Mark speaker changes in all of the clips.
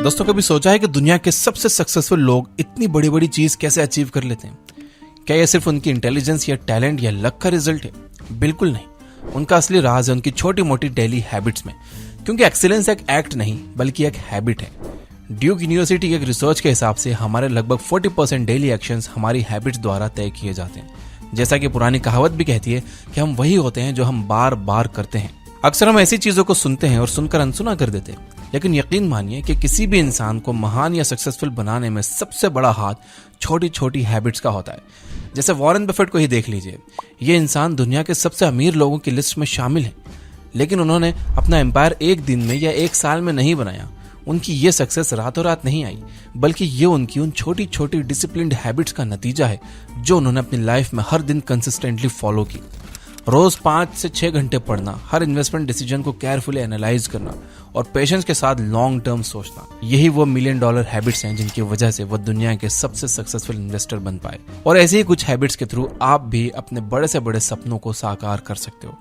Speaker 1: दोस्तों, कभी सोचा है कि दुनिया के सबसे सक्सेसफुल लोग इतनी बड़ी बड़ी चीज कैसे अचीव कर लेते हैं? क्या यह सिर्फ उनकी इंटेलिजेंस या टैलेंट या लक का रिजल्ट है? बिल्कुल नहीं। उनका असली राज है उनकी छोटी मोटी डेली हैबिट्स में, क्योंकि एक्सीलेंस एक एक्ट नहीं बल्कि एक हैबिट है। ड्यूक यूनिवर्सिटी के एक रिसर्च के हिसाब से हमारे लगभग 40% डेली एक्शंस हमारी हैबिट्स द्वारा तय किए जाते हैं। जैसा कि पुरानी कहावत भी कहती है कि हम वही होते हैं जो हम बार बार करते हैं। अक्सर हम ऐसी चीजों को सुनते हैं और सुनकर अनसुना कर देते हैं, लेकिन यकीन मानिए कि किसी भी इंसान को महान या सक्सेसफुल बनाने में सबसे बड़ा हाथ छोटी छोटी हैबिट्स का होता है। जैसे वॉरेन बफेट को ही देख लीजिए। ये इंसान दुनिया के सबसे अमीर लोगों की लिस्ट में शामिल है, लेकिन उन्होंने अपना एम्पायर एक दिन में या एक साल में नहीं बनाया। उनकी ये सक्सेस रातों रात नहीं आई, बल्कि ये उनकी उन छोटी छोटी डिसिप्लिन्ड हैबिट्स का नतीजा है जो उन्होंने अपनी लाइफ में हर दिन कंसिस्टेंटली फॉलो की। रोज 5 से 6 घंटे पढ़ना, हर इन्वेस्टमेंट डिसीजन को केयरफुली एनालाइज करना और पेशेंस के साथ लॉन्ग टर्म सोचना, यही वो $1 मिलियन हैबिट्स हैं जिनकी वजह से वो दुनिया के सबसे सक्सेसफुल इन्वेस्टर बन पाए। और ऐसे ही कुछ हैबिट्स के थ्रू आप भी अपने बड़े से बड़े सपनों को साकार कर सकते हो।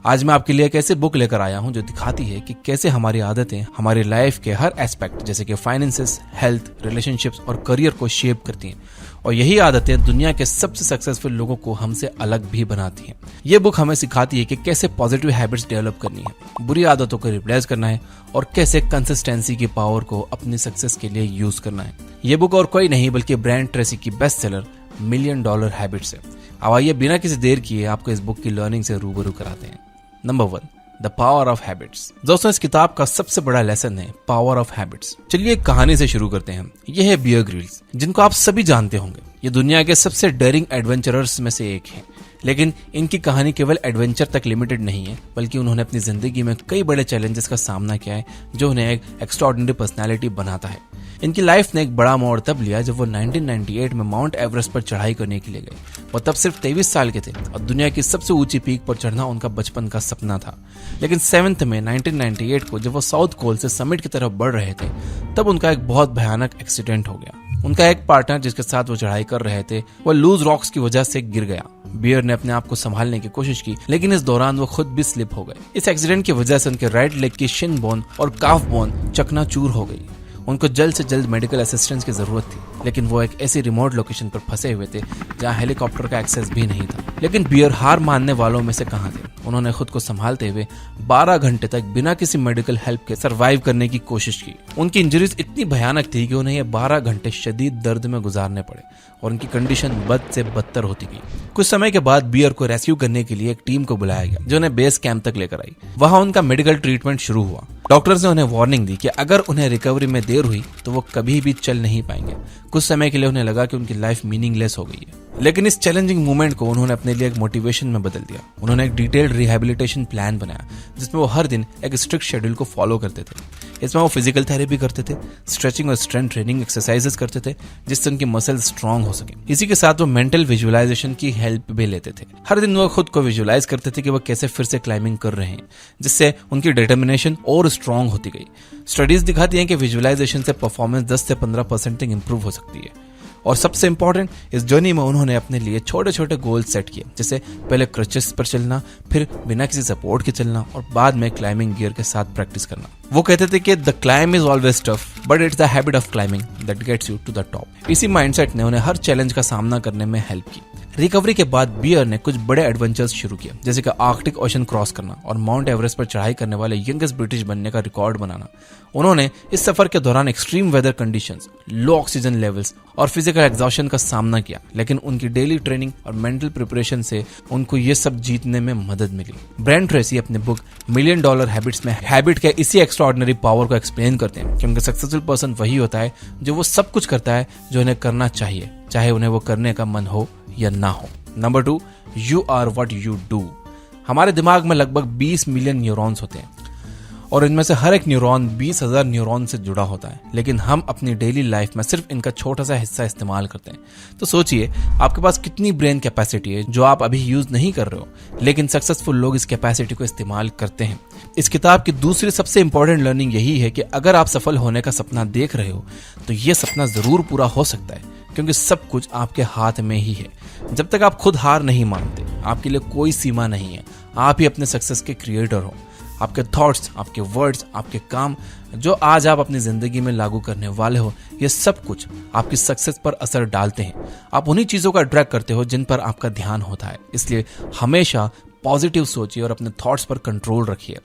Speaker 1: आज मैं आपके लिए एक ऐसी बुक लेकर आया हूं जो दिखाती है कि कैसे हमारी आदतें हमारी लाइफ के हर एस्पेक्ट जैसे कि फाइनेंसेस, हेल्थ, रिलेशनशिप्स और करियर को शेप करती हैं। और यही आदतें दुनिया के सबसे सक्सेसफुल लोगों को हमसे अलग भी बनाती हैं। ये बुक हमें सिखाती है कि कैसे पॉजिटिव हैबिट्स डेवलप करनी है, बुरी आदतों को रिप्लेस करना है और कैसे कंसिस्टेंसी की पावर को अपनी सक्सेस के लिए यूज करना है। ये बुक और कोई नहीं बल्कि ब्रायन ट्रेसी की बेस्ट सेलर $1 मिलियन हैबिट्स है। अब आइए बिना किसी देर किए आपको इस बुक की लर्निंग से रूबरू कराते हैं। Number 1, the power of habits. दोस्तों, इस किताब का सबसे बड़ा लेसन है पावर ऑफ हैबिट्स। चलिए एक कहानी से शुरू करते हैं। यह है बियर ग्रिल्स, जिनको आप सभी जानते होंगे। ये दुनिया के सबसे डेयरिंग एडवेंचरर्स में से एक हैं। लेकिन इनकी कहानी केवल एडवेंचर तक लिमिटेड नहीं है, बल्कि उन्होंने अपनी जिंदगी में कई बड़े चैलेंजेस का सामना किया है जो उन्हें एक एक्स्ट्राऑर्डिनरी पर्सनैलिटी बनाता है। इनकी लाइफ ने एक बड़ा मोड़ तब लिया जब वो 1998 में माउंट एवरेस्ट पर चढ़ाई करने के लिए गए। वो तब सिर्फ 23 साल के थे और दुनिया की सबसे ऊंची पीक पर चढ़ना उनका बचपन का सपना था। लेकिन 7 मई 1998 को जब वो साउथ पोल से समिट की तरफ बढ़ रहे थे, तब उनका एक बहुत भयानक एक्सीडेंट हो गया। उनका एक पार्टनर जिसके साथ वो चढ़ाई कर रहे थे, वो लूज रॉक्स की वजह से गिर गया। बियर ने अपने आप को संभालने की कोशिश की, लेकिन इस दौरान वो खुद भी स्लिप हो गए। इस एक्सीडेंट की वजह से उनके राइट लेग की शिन बोन और काफ बोन चकनाचूर हो गई। उनको जल्द से जल्द मेडिकल असिस्टेंस की जरूरत थी, लेकिन वो एक ऐसी रिमोट लोकेशन पर फंसे हुए थे जहां हेलीकॉप्टर का एक्सेस भी नहीं था। लेकिन बियर हार मानने वालों में से कहां थे। उन्होंने खुद को संभालते हुए 12 घंटे तक बिना किसी मेडिकल हेल्प के सरवाइव करने की कोशिश की। उनकी इंजरीज इतनी भयानक थी कि उन्हें ये 12 घंटे शदीद दर्द में गुजारने पड़े और उनकी कंडीशन बद से बदतर होती गई। कुछ समय के बाद बियर को रेस्क्यू करने के लिए एक टीम को बुलाया गया जो उन्हें बेस कैंप तक लेकर आई। वहां उनका मेडिकल ट्रीटमेंट शुरू हुआ। डॉक्टर्स ने उन्हें वार्निंग दी कि अगर उन्हें रिकवरी में देर हुई तो वो कभी भी चल नहीं पाएंगे। कुछ समय के लिए उन्हें लगा कि उनकी लाइफ मीनिंगलेस हो गई है, लेकिन इस चैलेंजिंग मोमेंट को उन्होंने अपने लिए एक मोटिवेशन में बदल दिया। उन्होंने एक डिटेल्ड रिहेबिलिटेशन प्लान बनाया जिसमें वो हर दिन एक स्ट्रिक्ट शेड्यूल को फॉलो करते थे। इसमें वो फिजिकल थेरेपी करते थे, स्ट्रेचिंग और स्ट्रेंथ ट्रेनिंग एक्सरसाइजेस करते थे जिससे उनकी मसल्स स्ट्रांग हो सके। इसी के साथ वो मेंटल विजुअलाइजेशन की हेल्प भी लेते थे। हर दिन वो खुद को विजुअलाइज करते थे कि वो कैसे फिर से क्लाइंबिंग कर रहे हैं, जिससे उनकी डिटर्मिनेशन और स्ट्रांग होती गई। स्टडीज दिखाती हैं कि विजुअलाइजेशन से परफॉर्मेंस 10 से 15% तक इंप्रूव हो सकती है। और सबसे इंपॉर्टेंट, इस जर्नी में उन्होंने अपने लिए छोटे छोटे गोल सेट किए, जैसे पहले क्रचेस पर चलना, फिर बिना किसी सपोर्ट के चलना और बाद में क्लाइंबिंग गियर के साथ प्रैक्टिस करना। वो कहते थे कि the climb is always tough but it's the habit of climbing that gets you to the top. इसी माइंडसेट ने उन्हें हर चैलेंज का सामना करने में हेल्प की। रिकवरी के बाद बियर ने कुछ बड़े एडवेंचर्स शुरू किए, जैसे कि आर्कटिक ओशन क्रॉस करना और माउंट एवरेस्ट पर चढ़ाई करने वाले यंगेस्ट ब्रिटिश बनने का रिकॉर्ड बनाना। उन्होंने इस सफर के दौरान एक्सट्रीम वेदर कंडीशंस, लो ऑक्सीजन लेवल्स और फिजिकल एग्जॉशन का सामना किया, लेकिन उनकी डेली ट्रेनिंग और मेंटल प्रिपरेशन से उनको ये सब जीतने में मदद मिली। ब्रायन ट्रेसी अपने बुक $1 मिलियन हैबिट्स में हैबिट के इसी एक्स्ट्राऑर्डिनरी पावर को एक्सप्लेन करते हैं, क्योंकि सक्सेसफुल पर्सन वही होता है जो वो सब कुछ करता है जो उन्हें करना चाहिए, चाहे उन्हें वो करने का मन हो या ना हो। Number 2, you are what you do. हमारे दिमाग में लगभग 20 मिलियन न्यूरॉन्स होते हैं और इनमें से हर एक न्यूरॉन 20,000 न्यूरॉन से जुड़ा होता है, लेकिन हम अपनी डेली लाइफ में सिर्फ इनका छोटा सा हिस्सा इस्तेमाल करते हैं। तो सोचिए आपके पास कितनी ब्रेन कैपेसिटी है जो आप अभी यूज नहीं कर रहे हो, लेकिन सक्सेसफुल लोग इस कैपेसिटी को इस्तेमाल करते हैं। इस किताब की दूसरी सबसे इंपॉर्टेंट लर्निंग यही है कि अगर आप सफल होने का सपना देख रहे हो तो ये सपना जरूर पूरा हो सकता है, क्योंकि सब कुछ आपके हाथ में ही है। जब तक आप खुद हार नहीं मानते, आपके लिए कोई सीमा नहीं है। आप ही अपने सक्सेस के क्रिएटर हो। आपके थॉट्स, आपके वर्ड्स, आपके काम, जो आज आप अपनी जिंदगी में लागू करने वाले हो, ये सब कुछ आपकी सक्सेस पर असर डालते हैं। आप उन्हीं चीजों का अट्रैक्ट करते हो जिन पर आपका ध्यान होता है। इसलिए हमेशा पॉजिटिव सोचिए और अपने थॉट्स पर कंट्रोल रखिए।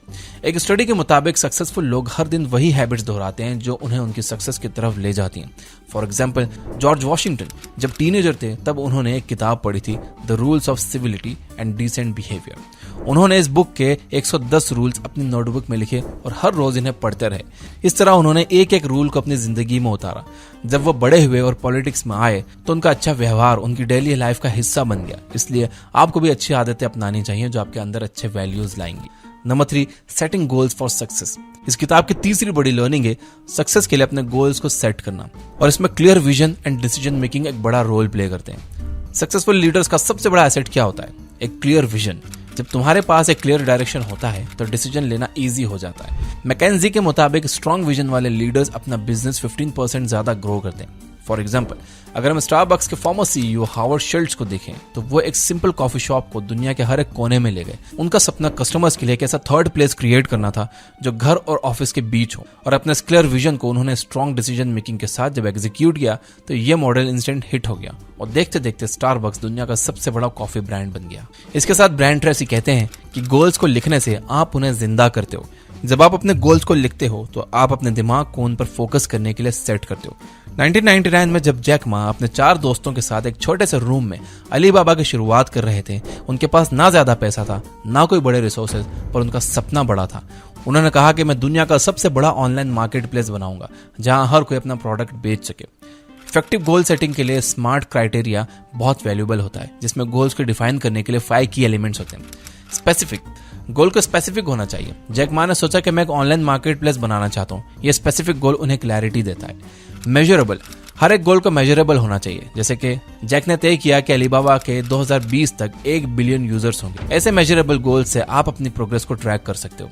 Speaker 1: एक स्टडी के मुताबिक सक्सेसफुल लोग हर दिन वही हैबिट्स दोहराते हैं जो उन्हें उनकी सक्सेस की तरफ ले जाती हैं। फॉर एग्जाम्पल, जॉर्ज वॉशिंगटन जब टीनेजर थे तब उन्होंने एक किताब पढ़ी थी, the rules of civility and decent behaviour. उन्होंने इस बुक के 110 रूल्स अपनी नोटबुक में लिखे और हर रोज इन्हें पढ़ते रहे। इस तरह उन्होंने एक एक रूल को अपनी जिंदगी में उतारा। जब वो बड़े हुए और पॉलिटिक्स में आए तो उनका अच्छा व्यवहार उनकी डेली लाइफ का हिस्सा बन गया। इसलिए आपको भी अच्छी आदतें अपनानी चाहिए जो आपके अंदर अच्छे वैल्यूज लाएंगी। Number 3, setting goals for success. इस किताब की तीसरी बड़ी लर्निंग है सक्सेस के लिए अपने गोल्स को सेट करना, और इसमें clear vision and decision making एक बड़ा रोल प्ले करते हैं। सक्सेसफुल लीडर्स का सबसे बड़ा एसेट क्या होता है? एक क्लियर विजन। जब तुम्हारे पास एक क्लियर डायरेक्शन होता है तो डिसीजन लेना इजी हो जाता है। मैकेंजी के मुताबिक स्ट्रॉन्ग विजन वाले लीडर्स अपना बिजनेस 15% ज्यादा ग्रो करते हैं। फॉर एग्जाम्पल, अगर हम स्टारबक्स के फॉर्मर सीईओ हावर्ड शिल्ड्स को देखें तो वो एक सिंपल कॉफी शॉप को दुनिया के हर एक कोने में ले गए। उनका सपना कस्टमर्स के लिए एक ऐसा थर्ड प्लेस क्रिएट करना था जो घर और ऑफिस के बीच हो, और अपने क्लियर विजन को उन्होंने स्ट्रॉन्ग डिसीजन मेकिंग के साथ जब एग्जीक्यूट किया तो ये मॉडल इंस्टेंट हिट हो गया और देखते देखते स्टारबक्स दुनिया का सबसे बड़ा कॉफी ब्रांड बन गया। इसके साथ ब्रांड ट्रेसी कहते हैं कि गोल्स को लिखने से आप उन्हें जिंदा करते हो। जब आप अपने गोल्स को लिखते हो तो आप अपने दिमाग को उन पर फोकस करने के लिए सेट करते हो। 1999 में जब जैक मा अपने 4 दोस्तों के साथ एक छोटे से रूम में अलीबाबा की शुरुआत कर रहे थे, उनके पास ना ज्यादा पैसा था, ना कोई बड़े रिसोर्सेज, पर उनका सपना बड़ा था। उन्होंने कहा कि मैं दुनिया का सबसे बड़ा ऑनलाइन मार्केट प्लेस बनाऊंगा जहां हर कोई अपना प्रोडक्ट बेच सके। इफेक्टिव गोल सेटिंग के लिए स्मार्ट क्राइटेरिया बहुत वैल्यूएबल होता है, जिसमें गोल्स को डिफाइन करने के लिए 5 की एलिमेंट्स होते हैं। स्पेसिफिक, गोल को स्पेसिफिक होना चाहिए। जैक मा ने सोचा कि मैं एक ऑनलाइन मार्केट प्लेस बनाना चाहता हूँ। यह स्पेसिफिक गोल उन्हें क्लैरिटी देता है। मेजरेबल, हर एक गोल को मेजरेबल होना चाहिए। जैसे कि जैक ने तय किया कि अलीबाबा के 2020 तक 1 बिलियन यूजर्स होंगे। ऐसे मेजरेबल गोल से आप अपनी प्रोग्रेस को ट्रैक कर सकते हो।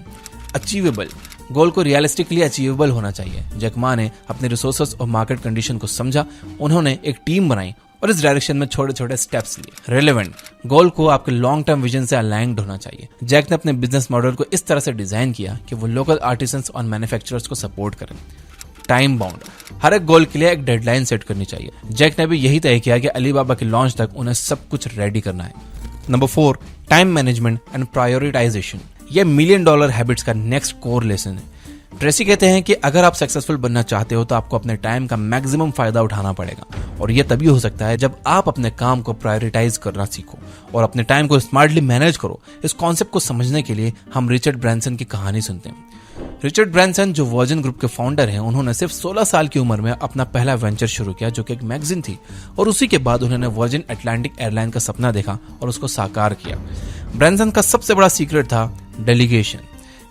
Speaker 1: अचीवेबल, गोल को रियलिस्टिकली अचीवेबल होना चाहिए। जैक मा ने अपने रिसोर्सेस और मार्केट कंडीशन को समझा, उन्होंने एक टीम बनाई और इस डायरेक्शन में छोटे छोटे स्टेप्स लिए। रेलेवेंट, गोल को आपके लॉन्ग टर्म विजन से अलाइंड होना चाहिए। जैक ने अपने बिजनेस मॉडल को इस तरह से डिजाइन किया कि वो लोकल आर्टिसंस और मैन्युफैक्चरर्स को सपोर्ट करें। टाइम बाउंड, हर एक गोल के लिए एक डेडलाइन सेट करनी चाहिए। जैक ने भी यही तय किया कि अलीबाबा के लॉन्च तक उन्हें सब कुछ रेडी करना है। Number 4, time management and prioritisation. यह $1 मिलियन हैबिट्स का नेक्स्ट कोर लेसन है। ट्रेसी कहते हैं कि अगर आप सक्सेसफुल बनना चाहते हो तो आपको अपने टाइम का मैक्सिमम फायदा उठाना पड़ेगा, और यह तभी हो सकता है जब आप अपने काम को प्रायोरिटाइज करना सीखो और अपने टाइम को स्मार्टली मैनेज करो। इस कॉन्सेप्ट को समझने के लिए हम रिचर्ड ब्रांसन की कहानी सुनते हैं। रिचर्ड ब्रांसन जो वर्जिन ग्रुप के फाउंडर हैं, उन्होंने सिर्फ 16 साल की उम्र में अपना पहला वेंचर शुरू किया जो कि एक मैगजीन थी, और उसी के बाद उन्होंने वर्जिन अटलांटिक एयरलाइन का सपना देखा और उसको साकार किया। ब्रांसन का सबसे बड़ा सीक्रेट था डेलीगेशन।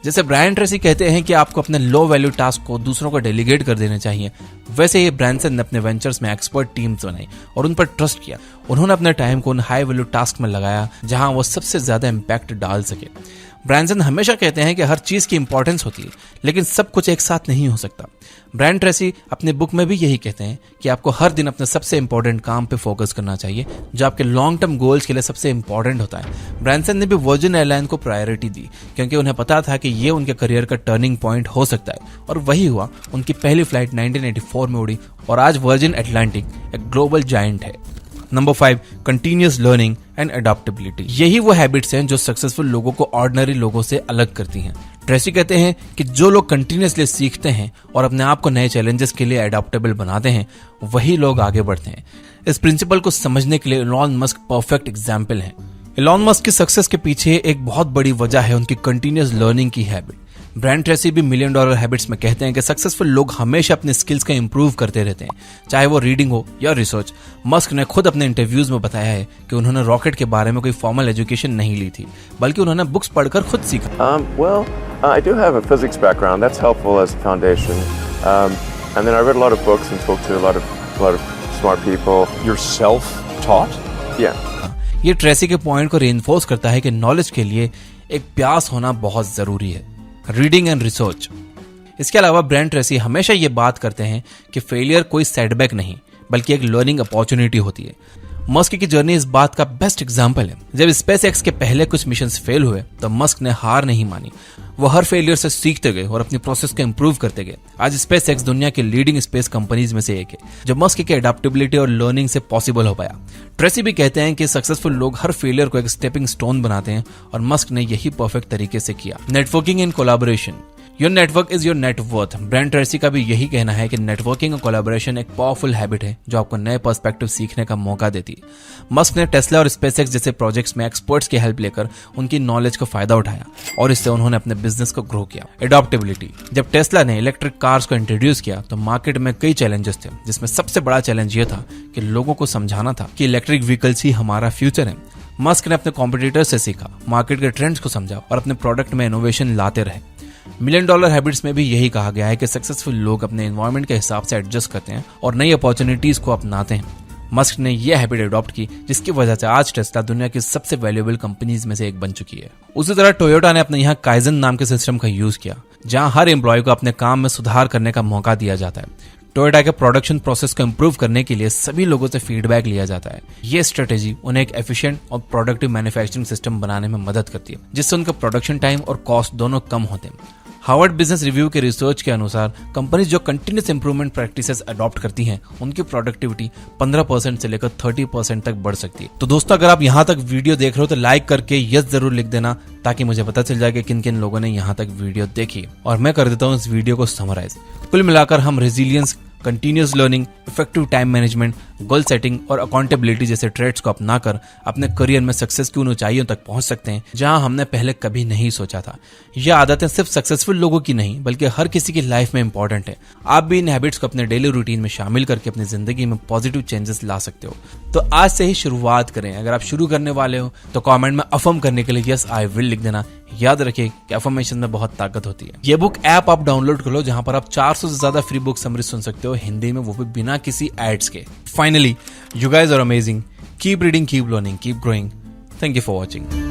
Speaker 1: जैसे ब्रायन ट्रेसी कहते हैं कि आपको अपने लो वैल्यू टास्क को दूसरों को डेलीगेट कर देने चाहिए, वैसे ही ब्रांसन ने अपने वेंचर्स में एक्सपर्ट टीम्स बनाई और उन पर ट्रस्ट किया। उन्होंने अपने टाइम को उन हाई वैल्यू टास्क में लगाया जहां वो सबसे ज्यादा इंपैक्ट डाल सके। ब्रांसन हमेशा कहते हैं कि हर चीज की इंपॉर्टेंस होती है, लेकिन सब कुछ एक साथ नहीं हो सकता। ब्रायन ट्रेसी अपने बुक में भी यही कहते हैं कि आपको हर दिन अपने सबसे इंपॉर्टेंट काम पे फोकस करना चाहिए जो आपके लॉन्ग टर्म गोल्स के लिए सबसे इंपॉर्टेंट होता है। ब्रांसन ने भी वर्जिन एयरलाइन को प्रायोरिटी दी क्योंकि उन्हें पता था कि ये उनके करियर का टर्निंग पॉइंट हो सकता है, और वही हुआ। उनकी पहली फ्लाइट 1984 में उड़ी और आज वर्जिन अटलांटिक एक ग्लोबल जायंट है। Number 5, continuous learning and adaptability. यही वो हैबिट्स हैं जो सक्सेसफुल लोगों को ऑर्डिनरी लोगों से अलग करती हैं। ट्रेसी कहते हैं कि जो लोग कंटिन्यूअसली सीखते हैं और अपने आप को नए चैलेंजेस के लिए अडॉप्टेबल बनाते हैं, वही लोग आगे बढ़ते हैं। इस प्रिंसिपल को समझने के लिए इलॉन मस्क परफेक्ट एग्जाम्पल है। इलॉन मस्क की सक्सेस के पीछे एक बहुत बड़ी वजह है उनकी कंटिन्यूअस लर्निंग की हैबिट। ब्रायन ट्रेसी भी $1 मिलियन हैबिट्स में कहते हैं कि सक्सेसफुल लोग हमेशा अपने स्किल्स का इंप्रूव करते रहते हैं, चाहे वो रीडिंग हो या रिसर्च। मस्क ने खुद अपने इंटरव्यूज में बताया है कि उन्होंने रॉकेट के बारे में कोई फॉर्मल एजुकेशन नहीं ली थी, बल्कि उन्होंने बुक्स पढ़कर खुद सीखा।
Speaker 2: I do have a physics background. That's helpful as a foundation. And then I read a lot of books and spoke to a lot of smart people.
Speaker 3: You're self-taught?
Speaker 2: Yeah.
Speaker 1: ये Tracy के point को reinforce करता है कि knowledge के लिए एक प्यास होना बहुत जरूरी है। Reading and research. इसके अलावा ब्रायन ट्रेसी हमेशा ये बात करते हैं कि फेलियर कोई सेटबैक नहीं, बल्कि एक लर्निंग अपॉर्चुनिटी होती है। मस्क की जर्नी इस बात का बेस्ट एग्जाम्पल है। जब स्पेसएक्स के पहले कुछ मिशंस फेल हुए तो मस्क ने हार नहीं मानी। वो हर फेलियर से सीखते गए और अपनी प्रोसेस को इंप्रूव करते गए। आज स्पेसएक्स दुनिया के लीडिंग स्पेस कंपनीज में से एक है, जो मस्क की एडेप्टेबिलिटी और लर्निंग से पॉसिबल हो पाया। ट्रेसी भी कहते हैं कि सक्सेसफुल लोग हर फेलियर को एक स्टेपिंग स्टोन बनाते हैं, और मस्क ने यही परफेक्ट तरीके से किया। Networking and collaboration, your network is your net worth. Brian Tracy का भी यही कहना है कि नेटवर्किंग और कोलैबोरेशन एक पावरफुल हैबिट है जो आपको नए पर्सपेक्टिव सीखने का मौका देती है। मस्क ने टेस्ला और स्पेसएक्स जैसे प्रोजेक्ट्स में एक्सपर्ट्स की हेल्प लेकर उनकी नॉलेज का फायदा उठाया, और इससे उन्होंने अपने बिजनेस को ग्रो किया। एडॉप्टेबिलिटी, जब टेस्ला ने इलेक्ट्रिक कार्स को इंट्रोड्यूस किया तो मार्केट में कई चैलेंजेस थे, जिसमें सबसे बड़ा चैलेंज ये था कि लोगों को समझाना था कि इलेक्ट्रिक व्हीकल्स ही हमारा फ्यूचर है। मस्क ने अपने कॉम्पिटिटर से सीखा, मार्केट के ट्रेंड्स को समझा और अपने प्रोडक्ट में इनोवेशन लाते रहे। $1 मिलियन हैबिट्स में भी यही कहा गया है कि सक्सेसफुल लोग अपने एनवायरनमेंट के हिसाब से एडजस्ट करते हैं और नई अपॉर्चुनिटीज को अपनाते हैं। मस्क ने यह हैबिट अडॉप्ट की, जिसकी वजह से आज टेस्ला दुनिया की सबसे वैल्यूएबल कंपनीज में से एक बन चुकी है। उसी तरह टोयोटा ने अपने यहाँ काइजन नाम के सिस्टम का यूज किया, जहां हर एम्प्लॉय को अपने काम में सुधार करने का मौका दिया जाता है। टोयोटा के प्रोडक्शन प्रोसेस को इंप्रूव करने के लिए सभी लोगों से फीडबैक लिया जाता है। ये स्ट्रेटेजी उन्हें एक एफिशिएंट और प्रोडक्टिव मैन्युफैक्चरिंग सिस्टम बनाने में मदद करती है, जिससे उनका प्रोडक्शन टाइम और कॉस्ट दोनों कम होते हैं। हार्वर्ड बिजनेस रिव्यू के रिसर्च के अनुसार कंपनीज जो कंटिन्यूस इंप्रूवमेंट प्रैक्टिसेस अडॉप्ट करती हैं, उनकी प्रोडक्टिविटी 15% से लेकर 30% तक बढ़ सकती है। तो दोस्तों, अगर आप यहाँ तक वीडियो देख रहे हो तो लाइक करके यस जरूर लिख देना, ताकि मुझे पता चल जाए कि किन किन लोगों ने यहाँ तक वीडियो देखी। और मैं कर देता हूँ इस वीडियो को समराइज। कुल मिलाकर हम resilience, continuous learning, effective time management, goal setting और अकाउंटेबिलिटी जैसे ट्रेड्स को अपनाकर अपने करियर में सक्सेस की उन ऊंचाइयों तक पहुंच सकते हैं जहां हमने पहले कभी नहीं सोचा था। यह आदतें सिर्फ सक्सेसफुल लोगों की नहीं, बल्कि हर किसी की लाइफ में इंपॉर्टेंट है। आप भी इन हैबिट्स को अपने डेली रूटीन में शामिल करके अपनी जिंदगी में पॉजिटिव चेंजेस ला सकते हो। तो आज से ही शुरुआत करें। अगर आप शुरू करने वाले हो तो कमेंट में अफर्म करने के लिए यस आई विल लिख देना। याद रखिए कि अफर्मेशन में बहुत ताकत होती है। ये बुक ऐप आप डाउनलोड कर लो, जहां पर आप 400 से ज्यादा फ्री बुक समरी सुन सकते हो हिंदी में, वो भी बिना किसी एड्स के। Finally, you guys are amazing. Keep reading, keep learning, keep growing. Thank you for watching.